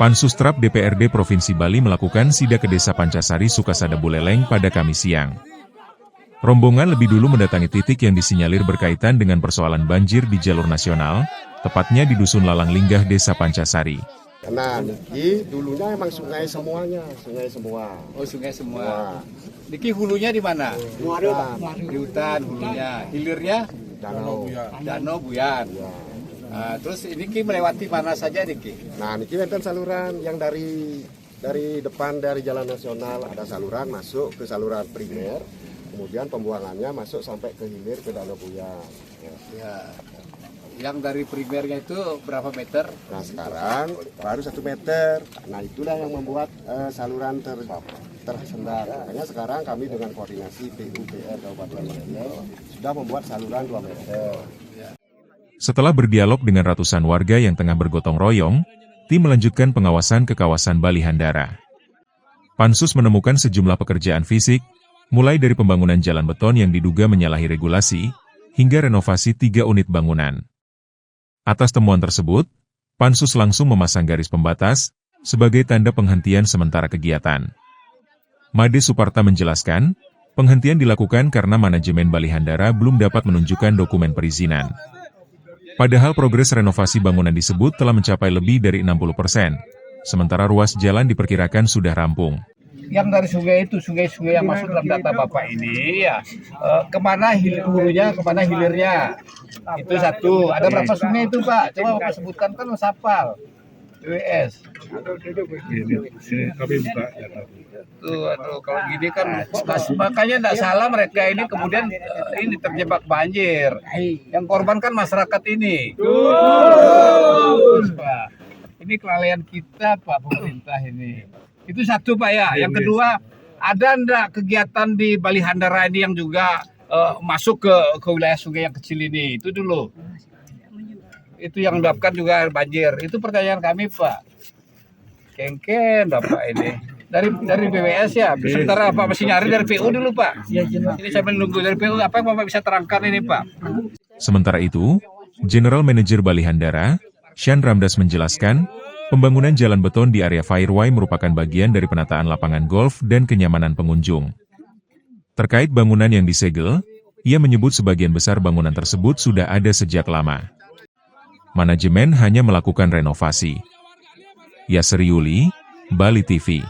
Pansustrap DPRD Provinsi Bali melakukan sidak ke Desa Pancasari, Sukasada, Buleleng pada Kamis siang. Rombongan lebih dulu mendatangi titik yang disinyalir berkaitan dengan persoalan banjir di jalur nasional, tepatnya di Dusun Lalang Linggah, Desa Pancasari. Nah, niki dulunya emang sungai semuanya, sungai semua. Oh, sungai semua. Niki hulunya di mana? Di hutan hulunya. Hilirnya? Danau Buyan. Ya. Terus ini melewati mana saja Niki? Nah, niki wonten saluran yang dari depan dari jalan nasional ada saluran masuk ke saluran primer, kemudian pembuangannya masuk sampai ke hilir ke Danau Buyan. Ya. Yang dari primernya itu berapa meter? Nah, sekarang baru 1 meter. Nah, itulah yang membuat saluran tersendat. Makanya sekarang kami dengan koordinasi PUPR Kabupaten Bali sudah membuat saluran 2 meter. Setelah berdialog dengan ratusan warga yang tengah bergotong royong, tim melanjutkan pengawasan ke kawasan Bali Handara. Pansus menemukan sejumlah pekerjaan fisik, mulai dari pembangunan jalan beton yang diduga menyalahi regulasi, hingga renovasi 3 unit bangunan. Atas temuan tersebut, Pansus langsung memasang garis pembatas, sebagai tanda penghentian sementara kegiatan. Made Suparta menjelaskan, penghentian dilakukan karena manajemen Bali Handara belum dapat menunjukkan dokumen perizinan. Padahal progres renovasi bangunan disebut telah mencapai lebih dari 60%, sementara ruas jalan diperkirakan sudah rampung. Yang dari sungai itu, sungai-sungai yang masuk dalam data Bapak ini, ya kemana hulunya, kemana hilirnya, itu satu. Ada berapa sungai itu Pak? Coba Bapak sebutkan, kan Mas hafal. WS. Kami buka data. Aduh, kalau gini kan, makanya tidak salah mereka ini kemudian ini terjebak banjir. Yang korban kan masyarakat ini. Pak. Ini kelalaian kita Pak, pemerintah ini. Itu satu Pak ya. Yang kedua, ada enggak kegiatan di Bali Handara ini yang juga masuk ke wilayah sungai yang kecil ini? Itu dulu. Itu yang menyebabkan juga banjir. Itu pertanyaan kami Pak. Kengken Bapak ini. Dari BWS ya. Sementara Pak masih nyari dari PU dulu Pak. Ini saya menunggu dari PU. Apa yang Bapak bisa terangkan ini Pak? Sementara itu, General Manager Bali Handara, Shan Ramdas menjelaskan, pembangunan jalan beton di area Fireway merupakan bagian dari penataan lapangan golf dan kenyamanan pengunjung. Terkait bangunan yang disegel, ia menyebut sebagian besar bangunan tersebut sudah ada sejak lama. Manajemen hanya melakukan renovasi. Yasser Yuli, Bali TV.